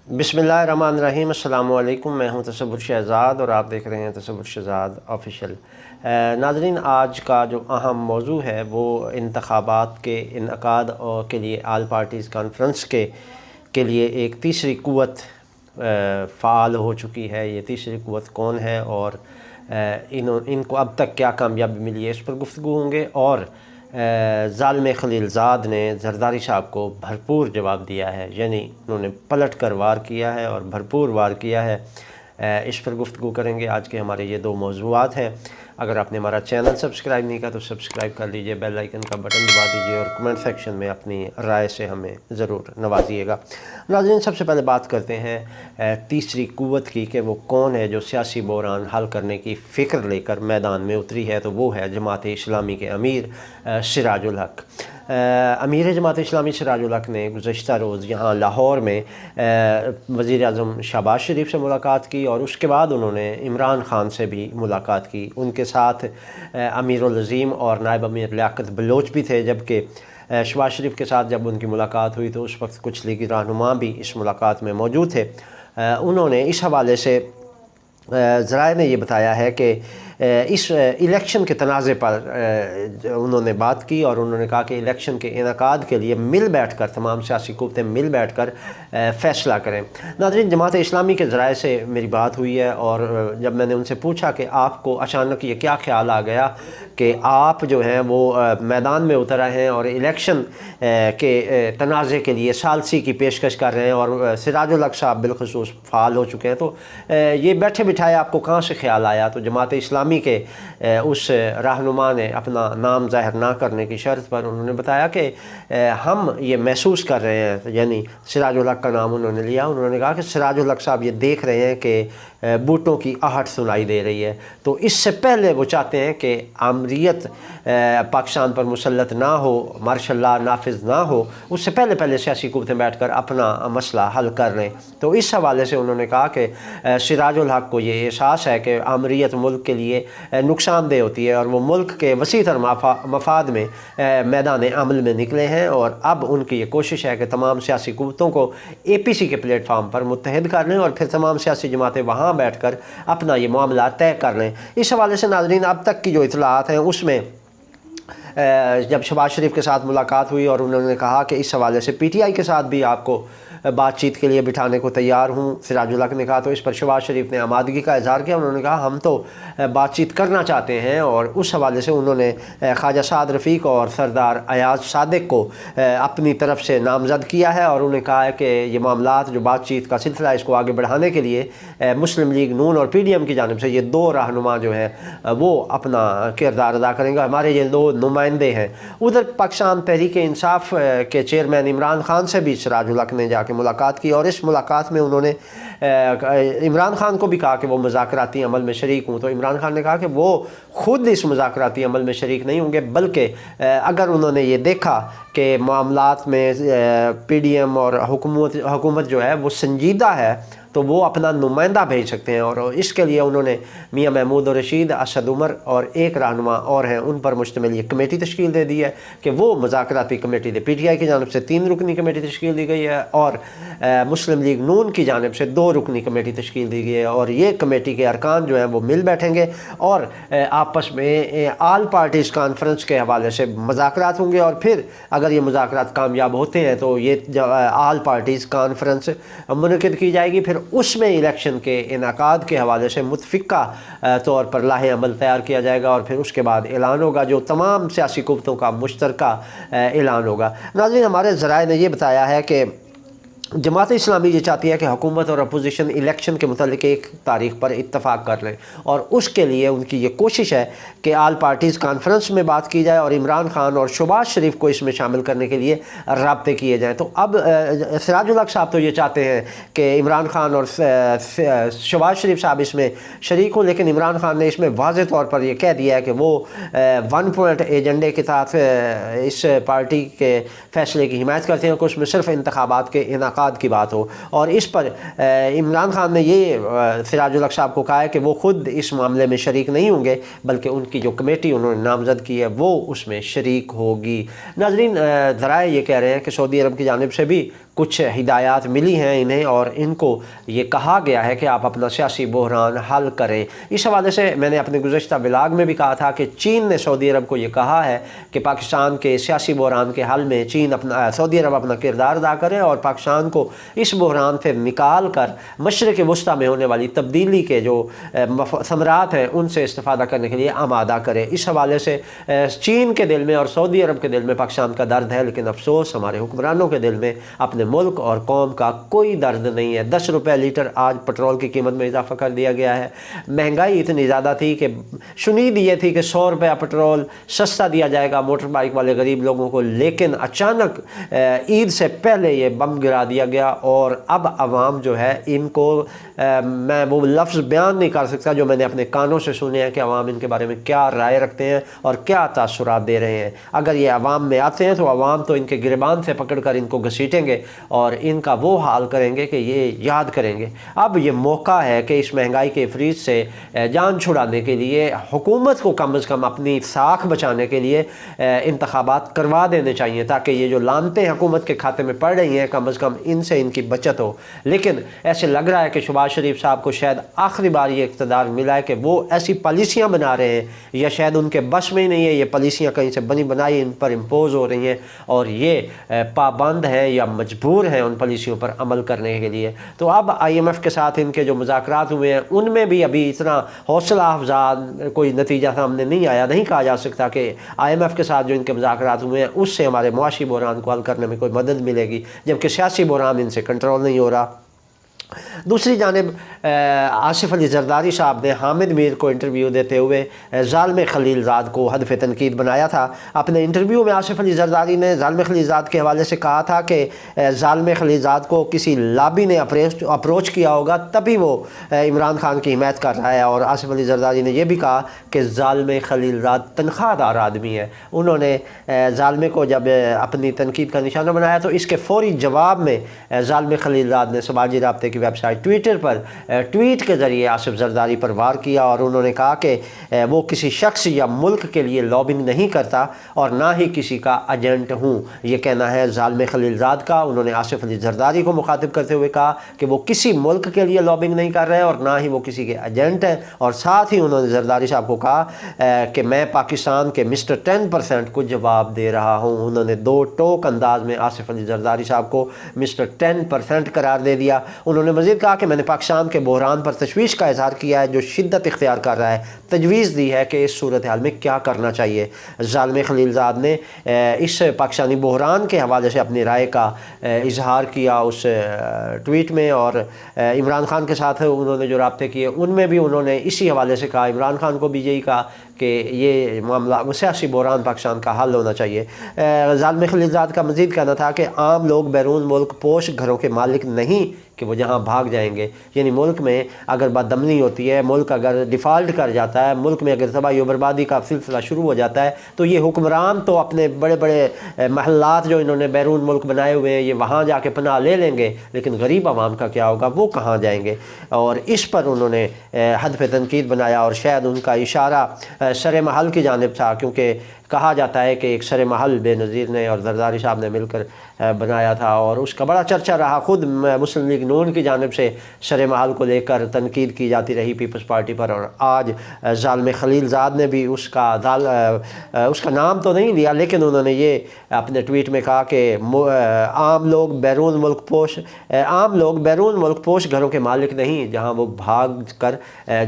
बिस्मिल्लाहिर्रहमानिर्रहीम। अस्सलामु अलैकुम। मैं हूं तसव्वुर शहज़ाद और आप देख रहे हैं तसव्वुर शहज़ाद ऑफिशियल। नाज़रीन, आज का जो अहम मौजू है वो इंतखाबात के इनकाद और के लिए आल पार्टीज़ कॉन्फ्रेंस के लिए एक तीसरी क़ुव्वत फ़ाल हो चुकी है। ये तीसरी क़ुव्वत कौन है और इनको अब तक क्या कामयाबी मिली है, इस पर गुफ्तगू होंगे। और ज़ालिम खलीलज़ाद ने ज़रदारी साहब को भरपूर जवाब दिया है, यानी उन्होंने पलट कर वार किया है और भरपूर वार किया है। इस पर गुफ्तगू करेंगे। आज के हमारे ये दो मौज़ूआत हैं। अगर आपने हमारा चैनल सब्सक्राइब नहीं किया तो सब्सक्राइब कर लीजिए, बेल आइकन का बटन दबा दीजिए और कमेंट सेक्शन में अपनी राय से हमें ज़रूर नवाजिएगा। नाज़रीन, सबसे पहले बात करते हैं तीसरी क़ुव्वत की कि वो कौन है जो सियासी बहरान हल करने की फ़िक्र लेकर मैदान में उतरी है। तो वो है जमात इस्लामी के अमीर सिराजुल हक। अमीर जमात इस्लामी सिराजुल हक ने गुज़श्ता रोज़ यहाँ लाहौर में वज़ीर आज़म शहबाज शरीफ से मुलाकात की और उसके बाद उन्होंने इमरान ख़ान से भी मुलाकात की। उनके साथ अमीरुल अज़ीम और नायब अमीर लियाकत बलोच भी थे, जबकि शहबाज शरीफ के साथ जब उनकी मुलाकात हुई तो उस वक्त कुछ लीगी रहनुमा भी इस मुलाकात में मौजूद थे। उन्होंने इस हवाले से ज़राए ने ये बताया है कि इस इलेक्शन के तनाज़े पर उन्होंने बात की और उन्होंने कहा कि इलेक्शन के इनकाद के लिए मिल बैठ कर तमाम सियासी क़ुव्वतें मिल बैठ कर फ़ैसला करें। नाज़रीन, जमात इस्लामी के ज़राए से मेरी बात हुई है और जब मैंने उनसे पूछा कि आपको अचानक ये क्या ख्याल आ गया कि आप जो हैं वो मैदान में उतर आए हैं और इलेक्शन के तनाज़े के लिए सालसी की पेशकश कर रहे हैं और सिराजुल हक साहब बिलखुसूस फ़ाल हो चुके हैं, तो ये बैठे बिठाए आपको कहाँ से ख्याल आया? तो जमात इस्लामी के उस रहनुमा ने अपना नाम ज़ाहिर ना करने की शर्त पर उन्होंने बताया कि हम ये महसूस कर रहे हैं, यानी सिराजुल हक का नाम उन्होंने लिया। उन्होंने कहा कि सिराजुल हक साहब ये देख रहे हैं कि बूटों की आहट सुनाई दे रही है, तो इससे पहले वो चाहते हैं कि आमरीत पाकिस्तान पर मुसल्लत ना हो, मार्शल लॉ नाफिज ना हो, उससे पहले पहले सियासी क़ुव्वतें बैठ कर अपना मसला हल कर लें। तो इस हवाले से उन्होंने कहा कि सिराजुल हक को ये एहसास है कि आमरीत मुल्क के लिए नुकसानदेह होती है और वो मुल्क के वसी तर मफाद में मैदान अमल में निकले हैं और अब उनकी ये कोशिश है कि तमाम सियासी क़ुव्वतों को APC के प्लेटफार्म पर मुत्तहिद कर लें और फिर तमाम सियासी जमातें वहाँ बैठकर अपना ये मामला तय कर लें। इस हवाले से नाज़रीन, अब तक की जो इत्तलाआत हैं उसमें जब शहबाज शरीफ के साथ मुलाकात हुई और उन्होंने कहा कि इस हवाले से PTI के साथ भी आपको बातचीत के लिए बिठाने को तैयार हूँ, सिराजुल हक ने कहा, तो इस पर शहबाज शरीफ ने आमादगी का इज़हार किया। उन्होंने कहा हम तो बातचीत करना चाहते हैं और उस हवाले से उन्होंने ख्वाजा साद रफ़ीक और सरदार अयाज सादिक को अपनी तरफ से नामज़द किया है और उन्हें कहा है कि ये मामलात जो बातचीत का सिलसिला है इसको आगे बढ़ाने के लिए मुस्लिम लीग नून और PDM की जानिब से ये दो रहनुमा जो हैं वो अपना किरदार अदा करेंगे। हमारे ये दो नुमाइंदे हैं। उधर पाकिस्तान तहरीक इंसाफ के चेयरमैन इमरान ख़ान से भी सिराजुल हक ने जाके मुलाकात की और इस मुलाकात में उन्होंने इमरान ख़ान को भी कहा कि वो मुज़ाकराती अमल में शरीक हूँ। तो इमरान ख़ान ने कहा कि वो ख़ुद इस मुज़ाकराती अमल में शरीक नहीं होंगे, बल्कि अगर उन्होंने ये देखा कि मामलात में PDM और हुकूमत जो है वो संजीदा है तो वो अपना नुमाइंदा भेज सकते हैं। और इसके लिए उन्होंने मियाँ महमूद और रशीद, असद उमर और एक रहनुमा और हैं उन पर मुश्तमिल ये कमेटी तश्कील दे दी है कि वो मुज़ाकराती कमेटी दे। PTI की जानिब से 3 रुकनी कमेटी तश्कील दी गई है और मुस्लिम लीग नून की जानिब से 2 रुकनी कमेटी तश्कील दी गई है और ये कमेटी के अरकान जो हैं वो मिल बैठेंगे और आपस में आल पार्टीज़ कॉन्फ्रेंस के हवाले से मुज़ाकरात होंगे और फिर अगर ये मुज़ाकरात कामयाब होते हैं तो ये आल पार्टीज़ कॉन्फ्रेंस मुनक़िद की जाएगी। फिर उसमें इलेक्शन के इनकाद के हवाले से मुतफ़िक़ा तौर पर लाहे अमल तैयार किया जाएगा और फिर उसके बाद ऐलान होगा जो तमाम सियासी क़ुव्वतों का मुश्तरका ऐलान होगा। नाज़रीन, हमारे ज़राए ने ये बताया है कि जमात इस्लामी ये चाहती है कि हुकूमत और अपोजिशन इलेक्शन के मुतालिक एक तारीख़ पर इत्तफ़ाक़ कर लें और उसके लिए उनकी ये कोशिश है कि आल पार्टीज़ कॉन्फ्रेंस में बात की जाए और इमरान ख़ान और शहबाज शरीफ को इसमें शामिल करने के लिए राब्ते किए जाएँ। तो अब सिराजुल हक साहब तो ये चाहते हैं कि इमरान ख़ान और शहबाज शरीफ साहब इसमें शरीक हों, लेकिन इमरान ख़ान ने इसमें वाज़ेह तौर पर यह कह दिया है कि वो 1 पॉइंट एजेंडे के तहत इस पार्टी के फ़ैसले की हिमायत करते हैं कि उसमें सिर्फ इंतखाबात के इनका की बात हो। और इस पर इमरान ख़ान ने ये सिराजुल हक साहब को कहा है कि वो ख़ुद इस मामले में शरीक नहीं होंगे, बल्कि उनकी जो कमेटी उन्होंने नामज़द की है वो उसमें शरीक होगी। नाज़रीन, ज़राए ये कह रहे हैं कि सऊदी अरब की जानिब से भी कुछ हिदायत मिली हैं इन्हें और इनको ये कहा गया है कि आप अपना सियासी बहरान हल करें। इस हवाले से मैंने अपने गुज़श्ता व्लॉग में भी कहा था कि चीन ने सऊदी अरब को ये कहा है कि पाकिस्तान के सियासी बहरान के हल में सऊदी अरब अपना किरदार अदा करे और पाकिस्तान को इस बहरान से निकाल कर मशरक़ वस्ता में होने वाली तब्दीली के जो समरात हैं उनसे इस्तेफ़ादा करने के लिए आमादा करे। इस हवाले से चीन के दिल में और सऊदी अरब के दिल में पाकिस्तान का दर्द है, लेकिन अफसोस हमारे हुक्मरानों के दिल में अपने मुल्क और कौम का कोई दर्द नहीं है। 10 रुपये लीटर आज पेट्रोल की कीमत में इजाफा कर दिया गया है। महंगाई इतनी ज़्यादा थी कि शुनीद ये थी कि 100 रुपया पेट्रोल सस्ता दिया जाएगा मोटर बाइक वाले गरीब लोगों को, लेकिन अचानक ईद से पहले ये बम गिरा दिया गया और अब आवाम जो है इनको मैं वो लफ्ज़ बयान नहीं कर सकता जो मैंने अपने कानों से सुने हैं कि आवाम इनके बारे में क्या राय रखते हैं और क्या तासुरात दे रहे हैं। अगर ये आवाम में आते हैं तो आवाम तो इनके गिरबान से पकड़ कर इनको घसीटेंगे और इनका वो हाल करेंगे कि ये याद करेंगे। अब ये मौका है कि इस महंगाई के फ्रीज से जान छुड़ाने के लिए हुकूमत को कम अज़ कम अपनी साख बचाने के लिए इंतखाबात करवा देने चाहिए ताकि ये जो लानतें हुकूमत के खाते में पड़ रही हैं कम अज़ कम इनसे इनकी बचत हो। लेकिन ऐसे लग रहा है कि शहबाज शरीफ साहब को शायद आखिरी बार ये इक़्तिदार मिला है कि वो ऐसी पॉलिसियाँ बना रहे हैं या शायद उनके बस में ही नहीं है, ये पॉलिसियाँ कहीं से बनी बनाई इन पर इम्पोज हो रही हैं और ये पाबंद हैं या मजबूर हैं उन पॉलिसियों पर अमल करने के लिए। तो अब IMF के साथ इनके जो मुज़ाकरात हुए हैं उनमें भी अभी इतना हौसला अफजा कोई नतीजा सामने नहीं आया। नहीं कहा जा सकता कि IMF के साथ जो इनके मुज़ाकरात हुए हैं उससे हमारे मुआशी बहरान को हल करने में कोई मदद मिलेगी, जबकि सियासी बहरान इनसे कंट्रोल नहीं हो रहा। दूसरी जानिब आसिफ अली जरदारी साहब ने हामिद मीर को इंटरव्यू देते हुए ज़ालिम खलीलज़ाद को हदफ़ तनकीद बनाया था। अपने इंटरव्यू में आसिफ अली जरदारी ने ज़ालिम खलीलज़ाद के हवाले से कहा था कि ज़ालिम खलीलज़ाद को किसी लॉबी ने अप्रोच किया होगा तभी वो इमरान खान की हिमायत कर रहा है। और आसिफ अली जरदारी ने यह भी कहा कि ज़ालिम खलीलज़ाद तनख्वाहदार आदमी है। उन्होंने ज़ालिम को जब अपनी तनकीद का निशाना बनाया तो इसके फ़ौरी जवाब में ज़ालिम खलीलज़ाद ने समाजी राब्ते की वेबसाइट ट्विटर पर ट्वीट के ज़रिए आसिफ जरदारी पर वार किया और उन्होंने कहा कि वो किसी शख्स या मुल्क के लिए लॉबिंग नहीं करता और ना ही किसी का एजेंट हूँ। ये कहना है ज़ालिम खलीलज़ाद का। उन्होंने आसिफ अली जरदारी को मुखातिब करते हुए कहा कि वो किसी मुल्क के लिए लॉबिंग नहीं कर रहे और ना ही वो किसी के एजेंट हैं। और साथ ही उन्होंने जरदारी साहब को कहा कि मैं पाकिस्तान के मिस्टर 10% को जवाब दे रहा हूँ। उन्होंने दो टोक अंदाज में आसिफ अली जरदारी साहब को मिस्टर 10% करार दे दिया। उन्होंने मज़ीद कहा कि मैंने पाकिस्तान के बहरान पर तशवीश का इजहार किया है जो शिद्दत इख्तियार कर रहा है, तजवीज़ दी है कि इस सूरत हाल में क्या करना चाहिए। ज़ालिम खलीलज़ाद ने इस पाकिस्तानी बहरान के हवाले से अपनी राय का इजहार किया उस ट्वीट में और इमरान खान के साथ उन्होंने जो राब्ते किए उनमें भी उन्होंने इसी हवाले से कहा। इमरान खान को भी यही कहा कि ये मामला सियासी बहरान पाकिस्तान का हल होना चाहिए। ज़ालिम खलीलज़ाद का मज़ीद कहना था कि आम लोग बैरून मुल्क पोश घरों के मालिक नहीं कि वो जहाँ भाग जाएंगे। यानी मुल्क में अगर बदअमनी होती है, मुल्क अगर डिफ़ॉल्ट कर जाता है, मुल्क में अगर तबाही व बर्बादी का सिलसिला शुरू हो जाता है तो ये हुक्मरान तो अपने बड़े बड़े महल्लात जो इन्होंने बैरून मुल्क बनाए हुए हैं ये वहाँ जाके पनाह ले लेंगे, लेकिन गरीब आवाम का क्या होगा, वो कहाँ जाएंगे। और इस पर उन्होंने हदफ़ तनकीद बनाया और शायद उनका इशारा सर महल की जानिब था, क्योंकि कहा जाता है कि एक सर महल बेनज़ीर ने और जरदारी साहब ने मिलकर बनाया था और उसका बड़ा चर्चा रहा। ख़ुद मुस्लिम लीग नून की जानिब से सर महल को लेकर तनकीद की जाती रही पीपल्स पार्टी पर। और आज ज़ालिम खलीलज़ाद ने भी उसका नाम तो नहीं लिया, लेकिन उन्होंने ये अपने ट्वीट में कहा कि आम लोग बैरून मुल्क पोश घरों के मालिक नहीं जहाँ वो भाग कर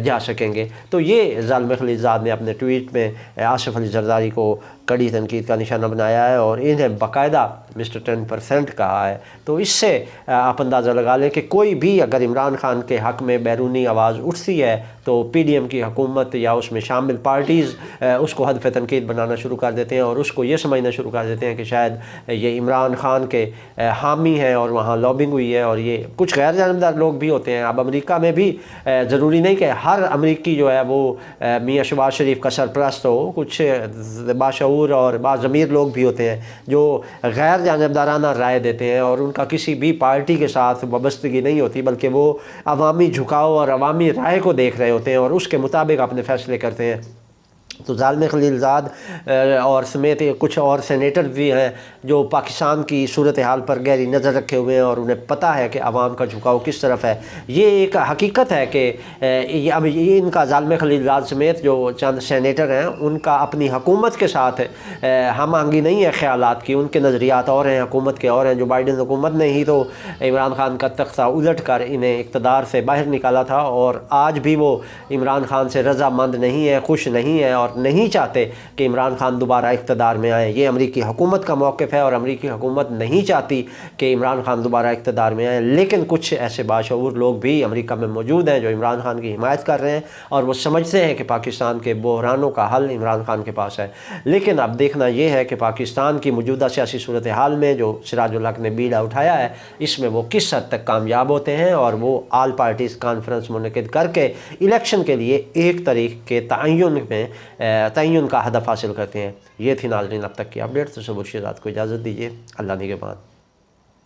जा सकेंगे। तो ये ज़ालिम खलीलज़ाद ने अपने ट्वीट में आसिफ अली जरदारी को कड़ी तनकीद का निशाना बनाया है और इन्हें बाकायदा मिस्टर 10% कहा है। तो इससे आप अंदाज़ा लगा लें कि कोई भी अगर इमरान खान के हक़ में बैरूनी आवाज़ उठती है तो PDM की हुकूमत या उसमें शामिल पार्टीज़ उसको हदफ़ तनकीद बनाना शुरू कर देते हैं और उसको ये समझना शुरू कर देते हैं कि शायद ये इमरान खान के हामी हैं और वहाँ लॉबिंग हुई है। और ये कुछ गैर जानबदार लोग भी होते हैं। अब अमेरिका में भी ज़रूरी नहीं कि हर अमरीकी जो है वो मियाँ शहबाज शरीफ का सरपरस्त हो, कुछ बाशऊर और बाज़मीर लोग भी होते हैं जो गैर जानबदाराना राय देते हैं और उनका किसी भी पार्टी के साथ वाबस्तगी नहीं होती, बल्कि वो अवामी झुकाव और अवामी राय को देख रहे होते हैं और उसके मुताबिक अपने फ़ैसले करते हैं। تو ظالم خلیلزاد اور سمیت کچھ اور سینیٹر بھی ہیں جو پاکستان کی صورتحال پر گہری نظر رکھے ہوئے ہیں اور انہیں پتہ ہے کہ عوام کا جھکاؤ کس طرف ہے۔ یہ ایک حقیقت ہے کہ اب ان کا ظالم خلیلزاد سمیت جو چند سینیٹر ہیں ان کا اپنی حکومت کے ساتھ ہم آہنگی نہیں ہے خیالات کی، ان کے نظریات اور ہیں، حکومت کے اور ہیں۔ جو بائیڈن حکومت نے ہی تو عمران خان کا تختہ الٹ کر انہیں اقتدار سے باہر نکالا تھا، اور آج بھی وہ عمران خان سے رضامند نہیں ہے، خوش نہیں ہے اور نہیں چاہتے کہ عمران خان دوبارہ اقتدار میں آئیں۔ یہ امریکی حکومت کا موقف ہے اور امریکی حکومت نہیں چاہتی کہ عمران خان دوبارہ اقتدار میں آئیں، لیکن کچھ ایسے باشعور لوگ بھی امریکہ میں موجود ہیں جو عمران خان کی حمایت کر رہے ہیں اور وہ سمجھتے ہیں کہ پاکستان کے بحرانوں کا حل عمران خان کے پاس ہے۔ لیکن اب دیکھنا یہ ہے کہ پاکستان کی موجودہ سیاسی صورتحال میں جو سراج الحق نے بیڑا اٹھایا ہے، اس میں وہ کس حد تک کامیاب ہوتے ہیں اور وہ آل پارٹیز کانفرنس منعقد کر کے الیکشن کے لیے ایک تاریخ کے تعین کا ہدف حاصل کرتے ہیں۔ یہ تھی ناظرین اب تک کی اپڈیٹ۔ تصور شہزاد کو اجازت دیجیے، اللہ نگہبان۔